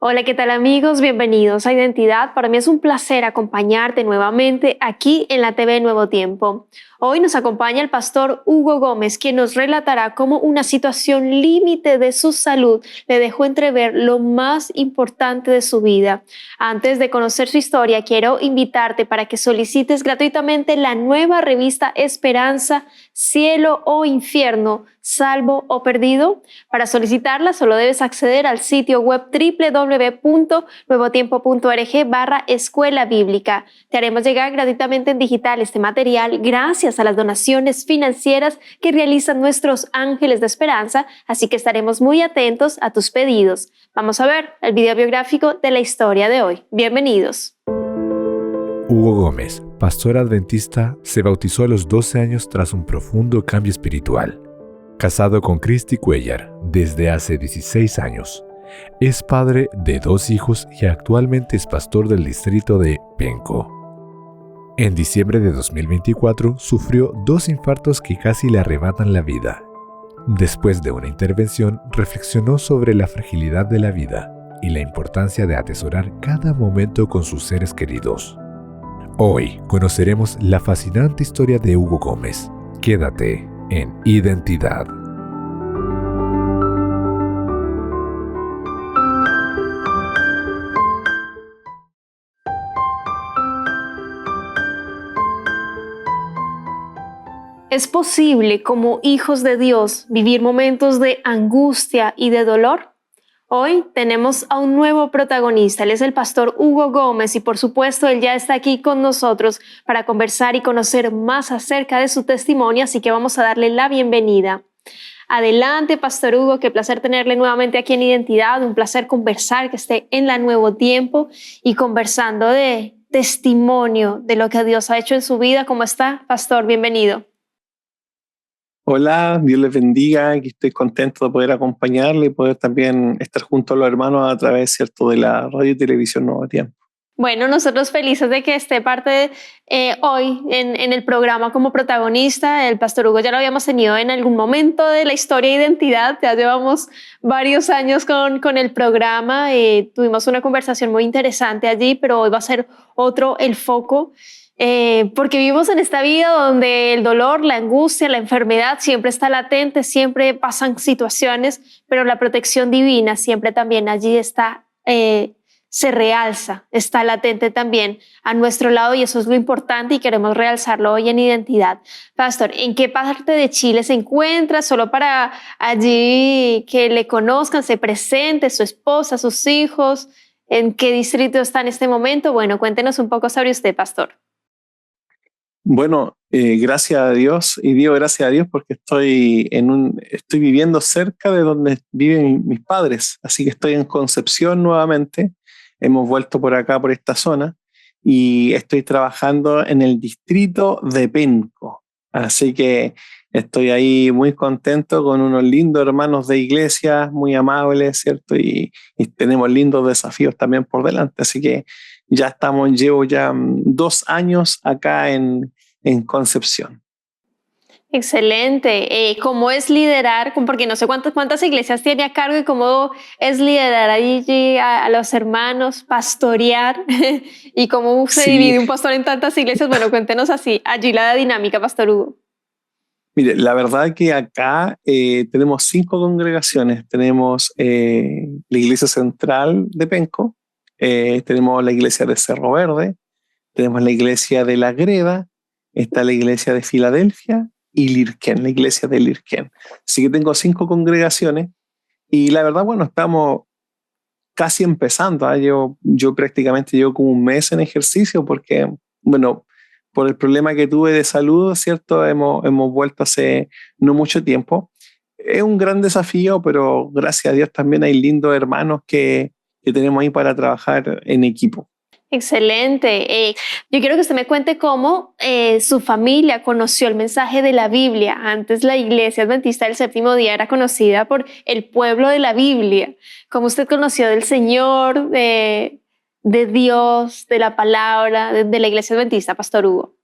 Hola, ¿qué tal amigos? Bienvenidos a Identidad. Para mí es un placer acompañarte nuevamente aquí en la TV Nuevo Tiempo. Hoy nos acompaña el pastor Hugo Gómez, quien nos relatará cómo una situación límite de su salud le dejó entrever lo más importante de su vida. Antes de conocer su historia, quiero invitarte para que solicites gratuitamente la nueva revista Esperanza, Cielo o Infierno, Salvo o Perdido. Para solicitarla solo debes acceder al sitio web www.nuevotiempo.org/escuela bíblica. Te haremos llegar gratuitamente en digital este material gracias a las donaciones financieras que realizan nuestros ángeles de esperanza, así que estaremos muy atentos a tus pedidos. Vamos a ver el video biográfico de la historia de hoy. Bienvenidos. Hugo Gómez, pastor adventista, se bautizó a los 12 años tras un profundo cambio espiritual. Casado con Christy Cuellar desde hace 16 años. Es padre de 2 hijos y actualmente es pastor del distrito de Penco. En diciembre de 2024 sufrió 2 infartos que casi le arrebatan la vida. Después de una intervención, reflexionó sobre la fragilidad de la vida y la importancia de atesorar cada momento con sus seres queridos. Hoy conoceremos la fascinante historia de Hugo Gómez. Quédate en Identidad. ¿Es posible, como hijos de Dios, vivir momentos de angustia y de dolor? Hoy tenemos a un nuevo protagonista. Él es el pastor Hugo Gómez y por supuesto él ya está aquí con nosotros para conversar y conocer más acerca de su testimonio, así que vamos a darle la bienvenida. Adelante, pastor Hugo, qué placer tenerle nuevamente aquí en Identidad, un placer conversar, que esté en la Nuevo Tiempo y conversando de testimonio de lo que Dios ha hecho en su vida. ¿Cómo está, pastor? Bienvenido. Hola, Dios les bendiga, aquí estoy contento de poder acompañarle y poder también estar junto a los hermanos a través, ¿cierto?, de la radio y televisión Nuevo Tiempo. Bueno, nosotros felices de que esté parte hoy en el programa como protagonista. El pastor Hugo ya lo habíamos tenido en algún momento de la historia de Identidad, ya llevamos varios años con el programa, tuvimos una conversación muy interesante allí, pero hoy va a ser otro el foco. Porque vivimos en esta vida donde el dolor, la angustia, la enfermedad siempre está latente, siempre pasan situaciones, pero la protección divina siempre también allí está, se realza, está latente también a nuestro lado y eso es lo importante y queremos realzarlo hoy en Identidad. Pastor, ¿en qué parte de Chile se encuentra? Solo para allí que le conozcan, se presente, su esposa, sus hijos, ¿en qué distrito está en este momento? Bueno, cuéntenos un poco sobre usted, pastor. Bueno, gracias a Dios, y digo gracias a Dios porque estoy viviendo cerca de donde viven mis padres, así que estoy en Concepción nuevamente, hemos vuelto por acá, por esta zona, y estoy trabajando en el distrito de Penco, así que estoy ahí muy contento con unos lindos hermanos de iglesia, muy amables, ¿cierto? Y tenemos lindos desafíos también por delante, así que llevo ya 2 años acá en Concepción. Excelente. ¿Cómo es liderar? Porque no sé cuántas iglesias tiene a cargo y cómo es liderar allí a los hermanos, pastorear y cómo se divide un pastor en tantas iglesias. Bueno, cuéntenos así, allí la dinámica, pastor Hugo. Mire, la verdad que acá tenemos 5 congregaciones. Tenemos la iglesia central de Penco, tenemos la iglesia de Cerro Verde, tenemos la iglesia de La Greda, está la iglesia de Filadelfia y Lirquén, la iglesia de Lirquén. Así que tengo 5 congregaciones y la verdad, bueno, estamos casi empezando. Yo prácticamente llevo como un mes en ejercicio porque, bueno, por el problema que tuve de salud, ¿cierto? Hemos vuelto hace no mucho tiempo. Es un gran desafío, pero gracias a Dios también hay lindos hermanos que tenemos ahí para trabajar en equipo. Excelente. Yo quiero que usted me cuente cómo su familia conoció el mensaje de la Biblia. Antes la Iglesia Adventista del Séptimo Día era conocida por el pueblo de la Biblia. ¿Cómo usted conoció del Señor, de Dios, de la palabra, de la Iglesia Adventista, pastor Hugo?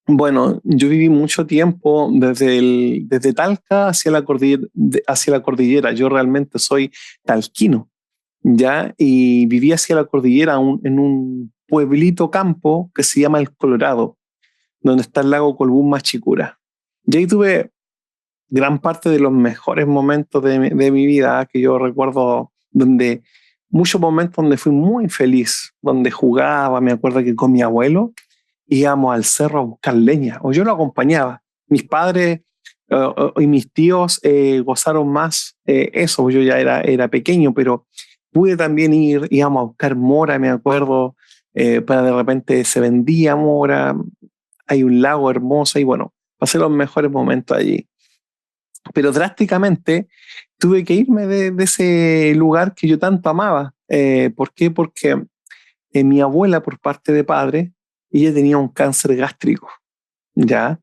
Bueno, yo viví mucho tiempo desde Talca hacia la cordillera. Yo realmente soy talquino. ¿ya? Y vivía hacia la cordillera en un pueblito campo que se llama El Colorado, donde está el lago Colbún Machicura. Y ahí tuve gran parte de los mejores momentos de mi vida, que yo recuerdo, donde muchos momentos donde fui muy feliz, donde jugaba, me acuerdo que con mi abuelo íbamos al cerro a buscar leña, o yo lo acompañaba. Mis padres y mis tíos gozaron más eso, yo ya era pequeño, pero pude también íbamos a buscar mora, me acuerdo, para de repente se vendía mora, hay un lago hermoso y bueno, pasé los mejores momentos allí. Pero drásticamente tuve que irme de ese lugar que yo tanto amaba. ¿Por qué? Porque mi abuela, por parte de padre, ella tenía un cáncer gástrico, ¿ya?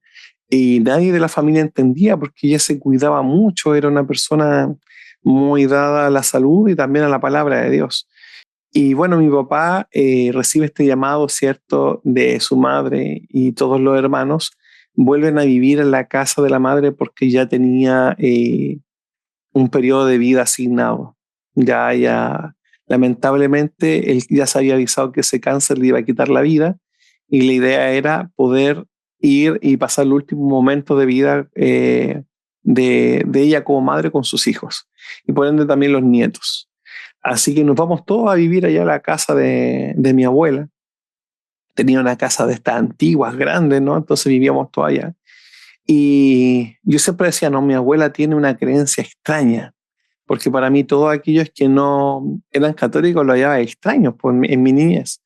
Y nadie de la familia entendía porque ella se cuidaba mucho, era una persona muy dada a la salud y también a la palabra de Dios. Y bueno, mi papá recibe este llamado, ¿cierto?, de su madre y todos los hermanos vuelven a vivir en la casa de la madre porque ya tenía un periodo de vida asignado. Ya, lamentablemente, él ya se había avisado que ese cáncer le iba a quitar la vida y la idea era poder ir y pasar el último momento de vida de ella como madre con sus hijos y por ende también los nietos. Así que nos vamos todos a vivir allá a la casa de mi abuela. Tenía una casa de estas antiguas, grandes, ¿no? Entonces vivíamos todos allá. Y yo siempre decía, no, mi abuela tiene una creencia extraña, porque para mí todos aquellos que no eran católicos lo hallaba extraños pues, en mi niñez.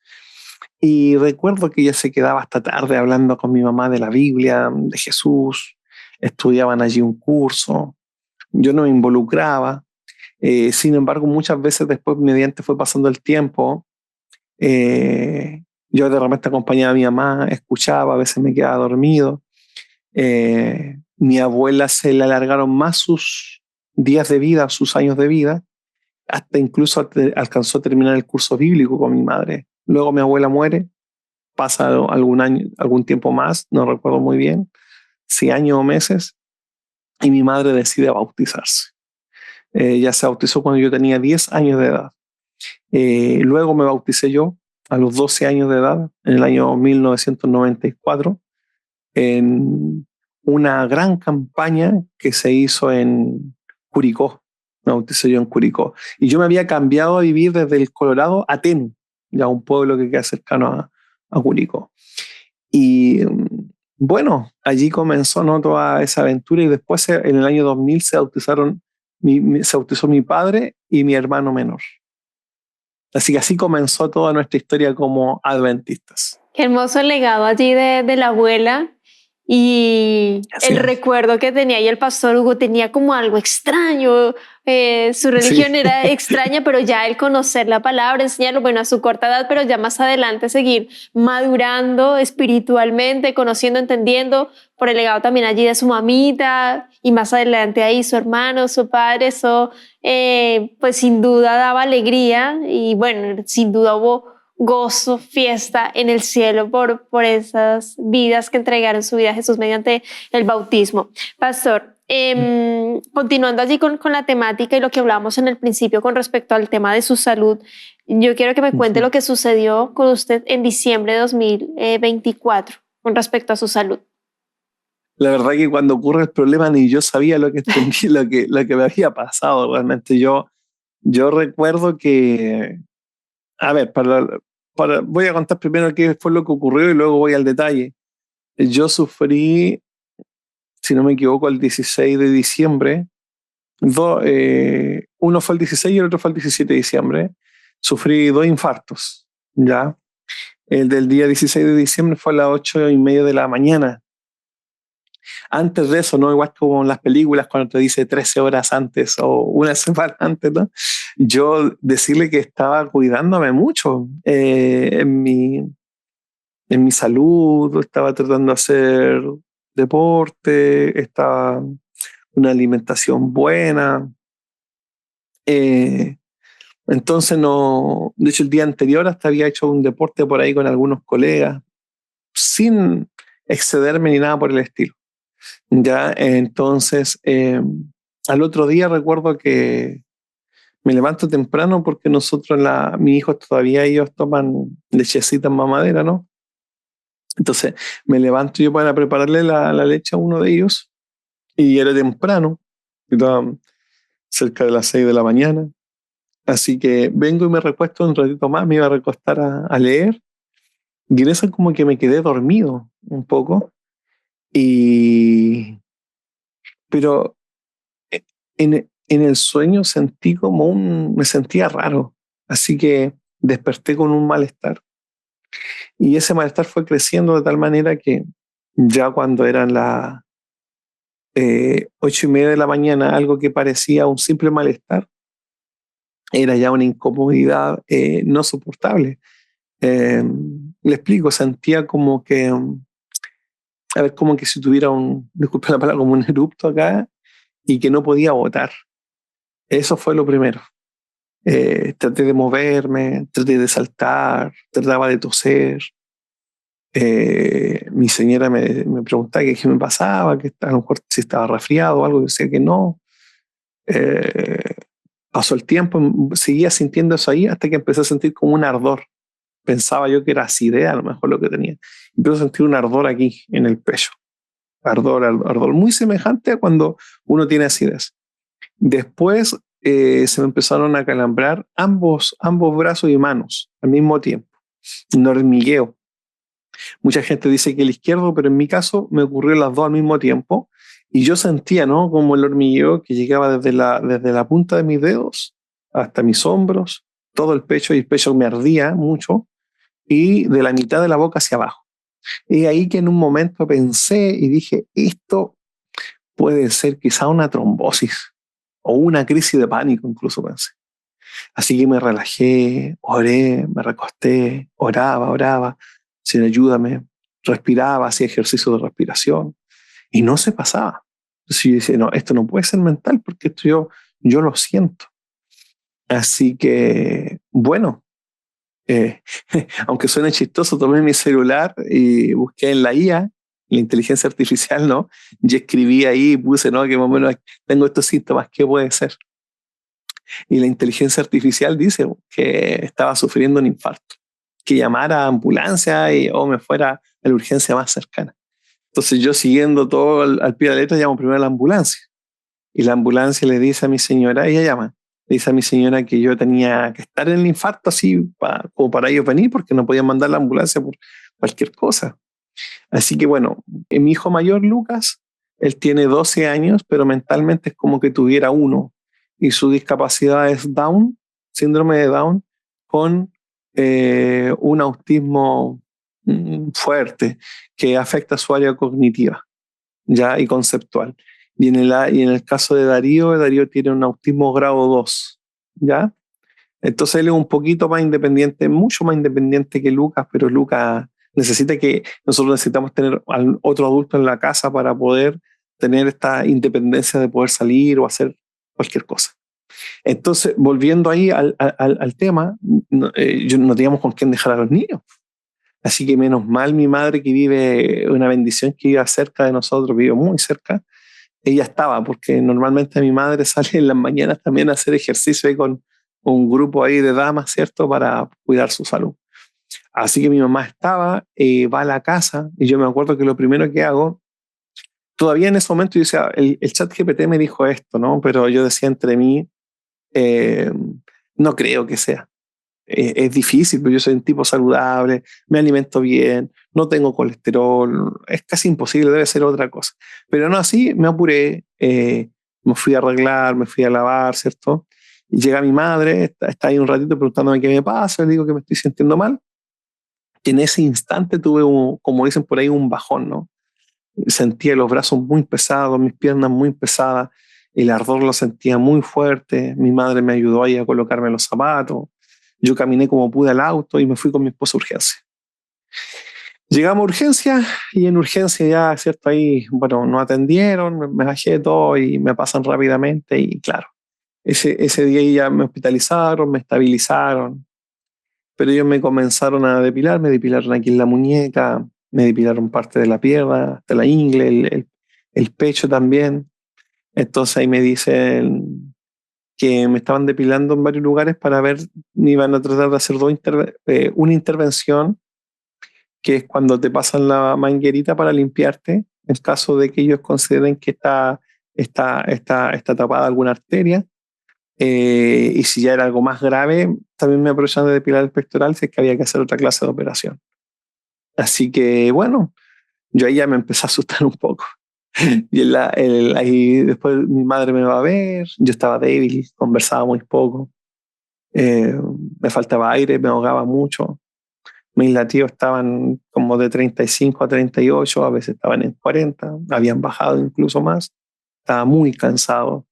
Y recuerdo que ella se quedaba hasta tarde hablando con mi mamá de la Biblia, de Jesús, estudiaban allí un curso, yo no me involucraba. Sin embargo, muchas veces después, mediante fue pasando el tiempo, yo de repente acompañaba a mi mamá, escuchaba, a veces me quedaba dormido. Mi abuela se le alargaron más sus días de vida, sus años de vida, hasta incluso alcanzó a terminar el curso bíblico con mi madre. Luego mi abuela muere, pasa algún tiempo más, no recuerdo muy bien, si años o meses, y mi madre decide bautizarse. Ella se bautizó cuando yo tenía 10 años de edad. Luego me bauticé yo a los 12 años de edad, en el año 1994, en una gran campaña que se hizo en Curicó. Me bauticé yo en Curicó. Y yo me había cambiado a vivir desde el Colorado a Tenu, ya un pueblo que queda cercano a Curicó. Y bueno, allí comenzó, ¿no?, toda esa aventura y después en el año 2000 se bautizó mi padre y mi hermano menor. Así que así comenzó toda nuestra historia como adventistas. Qué hermoso el legado allí de la abuela y Así el es. recuerdo que tenía. Y el pastor Hugo tenía como algo extraño. Su religión Sí. era extraña, pero ya el conocer la palabra, enseñarlo, bueno, a su corta edad, pero ya más adelante seguir madurando espiritualmente, conociendo, entendiendo, por el legado también allí de su mamita y más adelante ahí su hermano, su padre, eso pues sin duda daba alegría y bueno, sin duda hubo gozo, fiesta en el cielo por esas vidas que entregaron su vida a Jesús mediante el bautismo. Pastor, continuando allí con la temática y lo que hablábamos en el principio con respecto al tema de su salud, yo quiero que me cuente lo que sucedió con usted en diciembre de 2024 con respecto a su salud. La verdad que cuando ocurre el problema ni yo sabía lo que lo que me había pasado realmente. Yo recuerdo que, a ver, voy a contar primero qué fue lo que ocurrió y luego voy al detalle. Yo sufrí, si no me equivoco, el 16 de diciembre. Uno fue el 16 y el otro fue el 17 de diciembre. Sufrí 2 infartos, ¿ya? El del día 16 de diciembre fue a las 8:30 de la mañana. Antes de eso, ¿no? Igual como en las películas cuando te dice 13 horas antes o una semana antes, ¿no? Yo decirle que estaba cuidándome mucho en mi salud, estaba tratando de hacer deporte, estaba una alimentación buena. Entonces, no, de hecho, el día anterior hasta había hecho un deporte por ahí con algunos colegas, sin excederme ni nada por el estilo. Ya, entonces, al otro día recuerdo que Me levanto temprano porque nosotros, mis hijos todavía ellos toman lechecita en mamadera, ¿no? Entonces me levanto yo para prepararle la leche a uno de ellos y era temprano, era cerca de las 6 de la mañana. Así que vengo y me recuesto un ratito más, me iba a recostar a leer y en eso como que me quedé dormido un poco. Y, pero en el sueño sentí me sentía raro. Así que desperté con un malestar. Y ese malestar fue creciendo de tal manera que ya cuando eran las 8:30 de la mañana, algo que parecía un simple malestar, era ya una incomodidad no soportable. Le explico, sentía como que, a ver, como que si tuviera disculpe la palabra, como un erupto acá y que no podía botar. Eso fue lo primero. Traté de moverme, traté de saltar, trataba de toser. Mi señora me preguntaba qué me pasaba, que a lo mejor si estaba resfriado o algo, yo decía que no. Pasó el tiempo, seguía sintiendo eso ahí hasta que empecé a sentir como un ardor. Pensaba yo que era acidez, a lo mejor lo que tenía. Empecé a sentir un ardor aquí en el pecho. Ardor muy semejante a cuando uno tiene acidez. Después se me empezaron a calambrar ambos brazos y manos al mismo tiempo. Un hormigueo. Mucha gente dice que el izquierdo, pero en mi caso me ocurrió las dos al mismo tiempo y yo sentía, ¿no?, como el hormigueo que llegaba desde la punta de mis dedos hasta mis hombros, todo el pecho, y el pecho me ardía mucho, y de la mitad de la boca hacia abajo. Y ahí que en un momento pensé y dije, esto puede ser quizá una trombosis o una crisis de pánico, incluso pensé. Así que me relajé, oré, me recosté, oraba, Señor, ayúdame, respiraba, hacía ejercicio de respiración y no se pasaba. Entonces yo decía, no, esto no puede ser mental porque esto yo lo siento. Así que, bueno, aunque suene chistoso, tomé mi celular y busqué en la IA, la inteligencia artificial, ¿no? Y escribí ahí, puse, ¿no?, que más o menos tengo estos síntomas, ¿qué puede ser? Y la inteligencia artificial dice que estaba sufriendo un infarto, que llamara a ambulancia o me fuera a la urgencia más cercana. Entonces yo, siguiendo todo al pie de la letra, llamo primero a la ambulancia. Y la ambulancia le dice a mi señora, ella llama, le dice a mi señora que yo tenía que estar en el infarto así como para ellos venir, porque no podían mandar la ambulancia por cualquier cosa. Así que bueno, mi hijo mayor, Lucas, él tiene 12 años, pero mentalmente es como que tuviera uno. Y su discapacidad es Down, síndrome de Down, con un autismo fuerte que afecta su área cognitiva, ¿ya?, y conceptual. Y en el caso de Darío tiene un autismo grado 2, ¿ya? Entonces él es un poquito más independiente, mucho más independiente que Lucas, pero Lucas nosotros necesitamos tener otro adulto en la casa para poder tener esta independencia de poder salir o hacer cualquier cosa. Entonces, volviendo ahí al tema, yo no teníamos con quién dejar a los niños. Así que menos mal mi madre, que vive, una bendición, que vive cerca de nosotros, vive muy cerca, ella estaba, porque normalmente mi madre sale en las mañanas también a hacer ejercicio ahí con un grupo ahí de damas, ¿cierto?, para cuidar su salud. Así que mi mamá estaba, va a la casa, y yo me acuerdo que lo primero que hago, todavía en ese momento yo decía, el chat GPT me dijo esto, ¿no? Pero yo decía entre mí, no creo que sea. Es difícil, pero yo soy un tipo saludable, me alimento bien, no tengo colesterol, es casi imposible, debe ser otra cosa. Pero no, así me apuré, me fui a arreglar, me fui a lavar, ¿cierto? Y llega mi madre, está ahí un ratito preguntándome qué me pasa, le digo que me estoy sintiendo mal. Y en ese instante tuve, como dicen por ahí, un bajón, ¿no? Sentía los brazos muy pesados, mis piernas muy pesadas, el ardor lo sentía muy fuerte, mi madre me ayudó ahí a colocarme los zapatos, yo caminé como pude al auto y me fui con mi esposa a urgencia. Llegamos a urgencia y en urgencia ya, ¿cierto? Ahí, bueno, no atendieron, me bajé de todo y me pasan rápidamente y claro, ese día ya me hospitalizaron, me estabilizaron, pero ellos me comenzaron a depilar, me depilaron aquí en la muñeca, me depilaron parte de la pierna, hasta la ingle, el pecho también. Entonces ahí me dicen, que me estaban depilando en varios lugares para ver, me iban a tratar de hacer una intervención, que es cuando te pasan la manguerita para limpiarte, en caso de que ellos consideren que está tapada alguna arteria. Y si ya era algo más grave, también me aprovechaban de depilar el pectoral si es que había que hacer otra clase de operación. Así que bueno, yo ahí ya me empecé a asustar un poco. Y ahí después mi madre me va a ver, yo estaba débil, conversaba muy poco, me faltaba aire, me ahogaba mucho. Mis latidos estaban como de 35 a 38, a veces estaban en 40, habían bajado incluso más. Estaba muy cansado.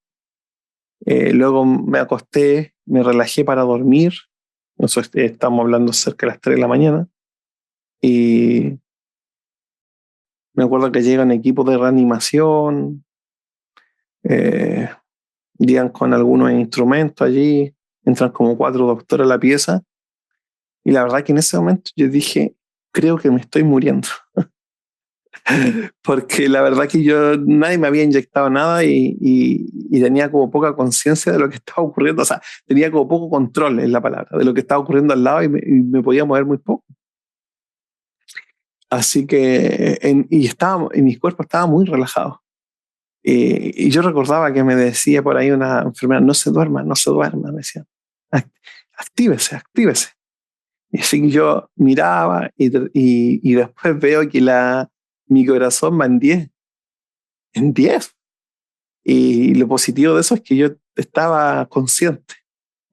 Luego me acosté, me relajé para dormir. Nosotros estamos hablando cerca de las 3 de la mañana. Y me acuerdo que llegan equipos de reanimación, llegan con algunos instrumentos allí, entran como 4 doctores a la pieza. Y la verdad que en ese momento yo dije, creo que me estoy muriendo. Porque la verdad que nadie me había inyectado nada y tenía como poca conciencia de lo que estaba ocurriendo. O sea, tenía como poco control, es la palabra, de lo que estaba ocurriendo al lado, y me podía mover muy poco. Así que, y mi cuerpo estaba muy relajado. Y yo recordaba que me decía por ahí una enfermera, no se duerma, me decía, actívese, actívese. Y así que yo miraba y después veo que mi corazón va en 10. Y lo positivo de eso es que yo estaba consciente.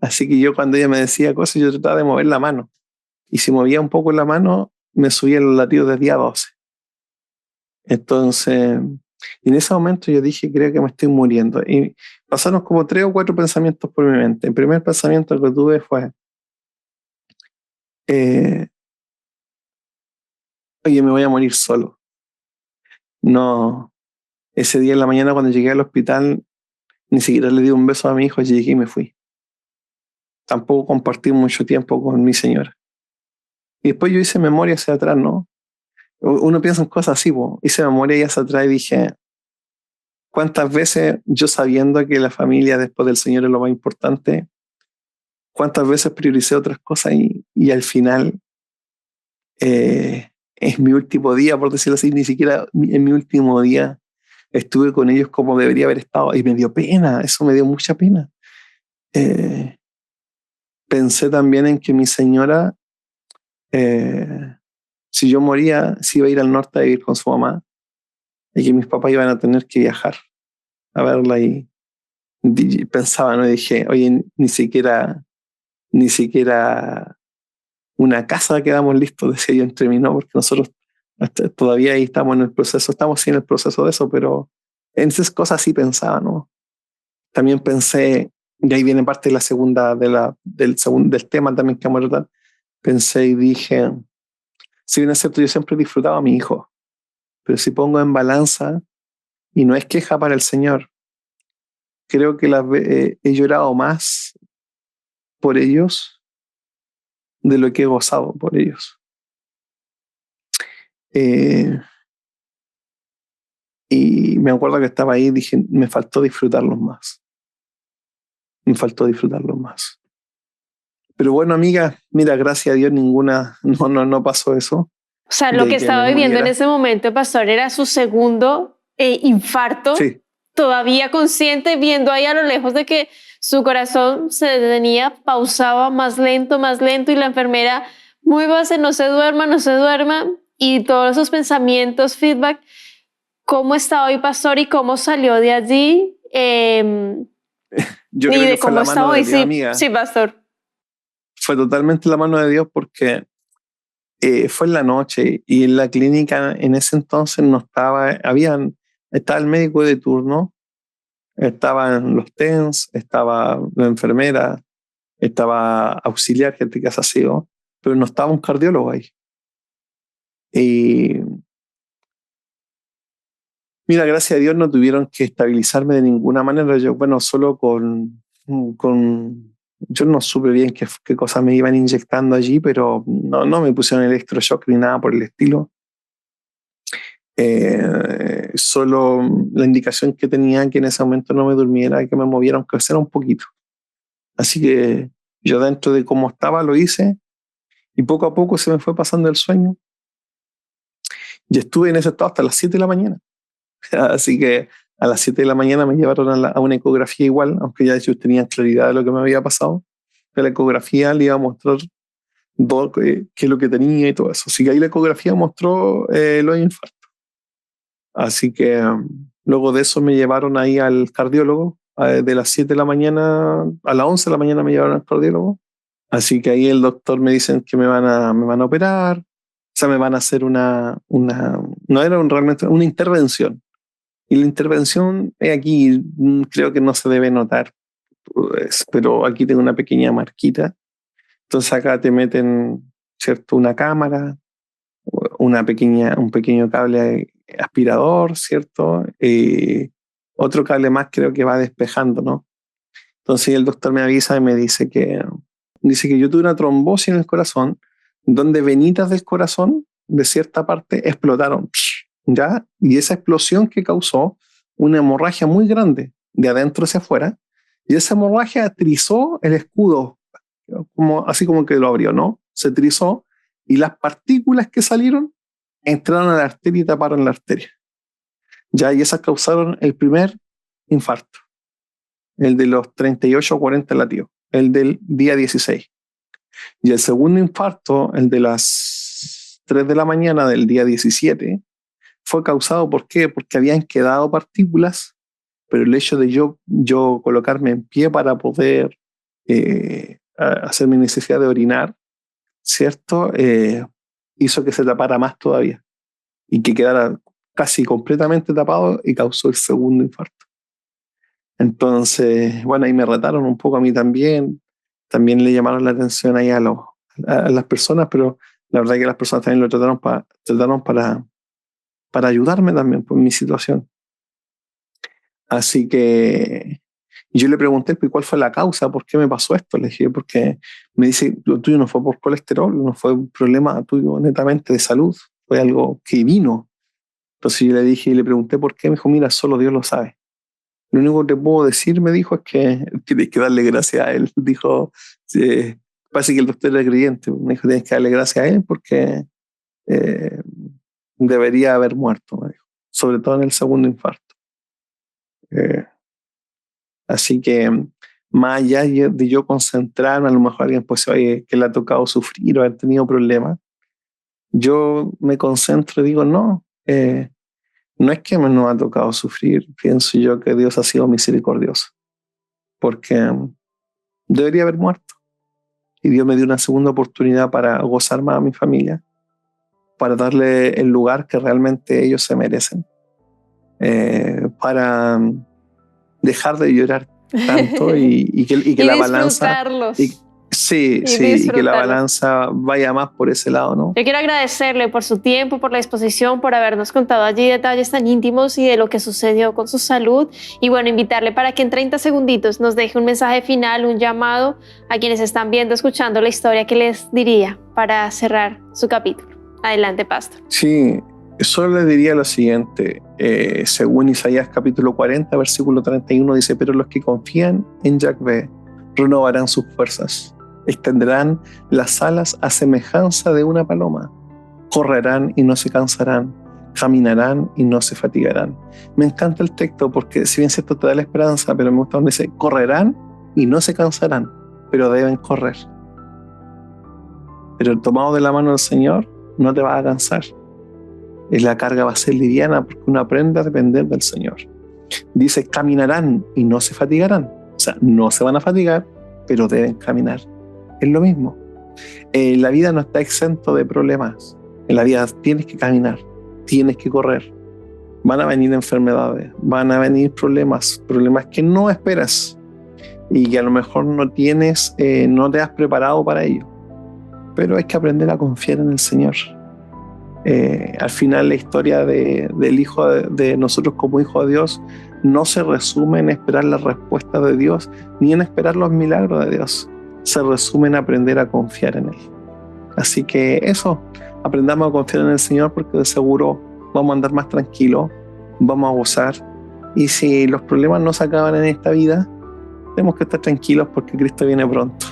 Así que yo, cuando ella me decía cosas, yo trataba de mover la mano. Y si movía un poco la mano, me subía los latidos de día 12. Entonces, en ese momento yo dije, creo que me estoy muriendo. Y pasaron como 3 o 4 pensamientos por mi mente. El primer pensamiento que tuve fue, oye, me voy a morir solo. No, ese día en la mañana cuando llegué al hospital, ni siquiera le di un beso a mi hijo, llegué y me fui. Tampoco compartí mucho tiempo con mi señora. Y después yo hice memoria hacia atrás, ¿no? Uno piensa en cosas así, hice memoria hacia atrás y dije, ¿cuántas veces yo, sabiendo que la familia después del Señor es lo más importante, cuántas veces prioricé otras cosas y al final es mi último día, por decirlo así, ni siquiera en mi último día estuve con ellos como debería haber estado, y me dio pena, eso me dio mucha pena. Pensé también en que mi señora, si yo moría, se iba a ir al norte a vivir con su mamá, y que mis papás iban a tener que viajar a verla, y pensaba, ¿no? Y dije, oye, ni siquiera una casa quedamos listos, decía yo entre mí, ¿no? Porque nosotros todavía ahí estamos en el proceso, estamos sí en el proceso de eso, pero en esas cosas sí pensaba, ¿no? También pensé, y ahí viene parte de la segunda, del tema también que vamos a tratar. Pensé y dije, si bien es cierto, yo siempre disfrutaba a mi hijo, pero si pongo en balanza, y no es queja para el Señor, creo que he llorado más por ellos de lo que he gozado por ellos. Y me acuerdo que estaba ahí y dije, me faltó disfrutarlos más. Me faltó disfrutarlos más. Pero bueno, amiga, mira, gracias a Dios no pasó eso. O sea, lo que estaba viviendo en ese momento, pastor, era su segundo infarto. Sí. Todavía consciente, viendo ahí a lo lejos de que su corazón se detenía, pausaba más lento, y la enfermera, muy base, no se duerma, y todos esos pensamientos, feedback. ¿Cómo está hoy, pastor, y cómo salió de allí? Yo creo que fue la mano de Dios, sí, amiga. Sí, pastor. Fue totalmente la mano de Dios, porque fue en la noche y en la clínica en ese entonces no estaba, estaba el médico de turno, estaban los TENS, estaba la enfermera, estaba auxiliar, gente que ha sido, pero no estaba un cardiólogo ahí. Y mira, gracias a Dios no tuvieron que estabilizarme de ninguna manera. Solo yo no supe bien qué cosas me iban inyectando allí, pero no me pusieron electroshock ni nada por el estilo. Solo la indicación que tenía, que en ese momento no me durmiera, que me moviera aunque sea un poquito. Así que yo dentro de cómo estaba lo hice y poco a poco se me fue pasando el sueño. Y estuve en ese estado hasta las 7 de la mañana. Así que a las 7 de la mañana me llevaron a una ecografía igual, aunque ya ellos tenían claridad de lo que me había pasado. La ecografía le iba a mostrar qué es lo que tenía y todo eso. Así que ahí la ecografía mostró los infartos. Así que luego de eso me llevaron ahí al cardiólogo. De las 7 de la mañana a las 11 de la mañana me llevaron al cardiólogo. Así que ahí el doctor me dicen que me van a operar. O sea, me van a hacer no era realmente una intervención. Y la intervención aquí creo que no se debe notar, pues, pero aquí tengo una pequeña marquita. Entonces acá te meten, ¿cierto? Una cámara, un pequeño cable aspirador, ¿cierto? Otro cable más creo que va despejando, ¿no? Entonces el doctor me avisa y me dice que yo tuve una trombosis en el corazón, donde venitas del corazón de cierta parte explotaron, ¿ya? Y esa explosión que causó una hemorragia muy grande de adentro hacia afuera, y esa hemorragia trizó el escudo, así como que lo abrió, ¿no? Se trizó y las partículas que salieron entraron a la arteria y taparon la arteria. Ya, y esas causaron el primer infarto, el de los 38 o 40 latidos, el del día 16. Y el segundo infarto, el de las 3 de la mañana del día 17, fue causado ¿por qué? Porque habían quedado partículas, pero el hecho de yo colocarme en pie para poder hacer mi necesidad de orinar, ¿cierto? Hizo que se tapara más todavía y que quedara casi completamente tapado y causó el segundo infarto. Entonces, bueno, ahí me retaron un poco a mí también. También le llamaron la atención ahí a las personas, pero la verdad es que las personas también lo trataron para ayudarme también por mi situación. Así que yo le pregunté cuál fue la causa, por qué me pasó esto. Le dije, porque me dice, lo tuyo no fue por colesterol, no fue un problema tuyo netamente de salud, fue algo que vino. Entonces yo le dije y le pregunté por qué, me dijo, mira, solo Dios lo sabe. Lo único que te puedo decir, me dijo, es que tienes que darle gracias a él. Dijo, parece que el doctor era creyente. Me dijo, tienes que darle gracias a él porque debería haber muerto, me dijo, sobre todo en el segundo infarto. Así que más allá de yo concentrarme, a lo mejor alguien pues oye, que le ha tocado sufrir o haber tenido problemas, yo me concentro y digo, no es que me nos ha tocado sufrir, pienso yo que Dios ha sido misericordioso, porque debería haber muerto. Y Dios me dio una segunda oportunidad para gozar más a mi familia, para darle el lugar que realmente ellos se merecen, para dejar de llorar tanto y que la balanza... Sí, y que la balanza vaya más por ese lado, ¿no? Yo quiero agradecerle por su tiempo, por la disposición, por habernos contado allí detalles tan íntimos y de lo que sucedió con su salud. Y bueno, invitarle para que en 30 segunditos nos deje un mensaje final, un llamado a quienes están viendo, escuchando la historia que les diría para cerrar su capítulo. Adelante, pastor. Sí, solo les diría lo siguiente. Según Isaías capítulo 40, versículo 31, dice, pero los que confían en Yahvé renovarán sus fuerzas. Extenderán las alas a semejanza de una paloma. Correrán y no se cansarán. Caminarán y no se fatigarán. Me encanta el texto porque si bien cierto te da la esperanza, pero me gusta donde dice correrán y no se cansarán, pero deben correr. Pero el tomado de la mano del Señor no te va a cansar. La carga va a ser liviana porque uno aprende a depender del Señor. Dice caminarán y no se fatigarán. O sea, no se van a fatigar, pero deben caminar. Es lo mismo. La vida no está exento de problemas. En la vida tienes que caminar, tienes que correr. Van a venir enfermedades, van a venir problemas que no esperas y que a lo mejor no te has preparado para ello. Pero hay que aprender a confiar en el Señor. Al final la historia del hijo de nosotros como hijo de Dios no se resume en esperar la respuesta de Dios ni en esperar los milagros de Dios. Se resume en aprender a confiar en Él. Así que eso, aprendamos a confiar en el Señor porque de seguro vamos a andar más tranquilos, vamos a gozar. Y si los problemas no se acaban en esta vida, tenemos que estar tranquilos porque Cristo viene pronto.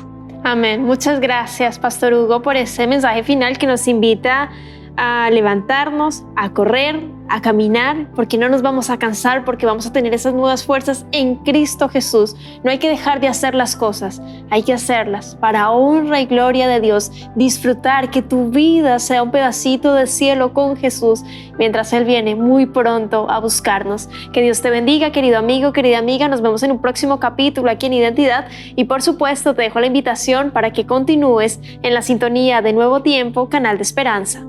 Amén. Muchas gracias, Pastor Hugo, por ese mensaje final que nos invita a levantarnos, a correr, a caminar, porque no nos vamos a cansar, porque vamos a tener esas nuevas fuerzas en Cristo Jesús. No hay que dejar de hacer las cosas, hay que hacerlas para honra y gloria de Dios, disfrutar que tu vida sea un pedacito de cielo con Jesús, mientras Él viene muy pronto a buscarnos. Que Dios te bendiga, querido amigo, querida amiga. Nos vemos en un próximo capítulo aquí en Identidad y por supuesto te dejo la invitación para que continúes en la sintonía de Nuevo Tiempo, canal de esperanza.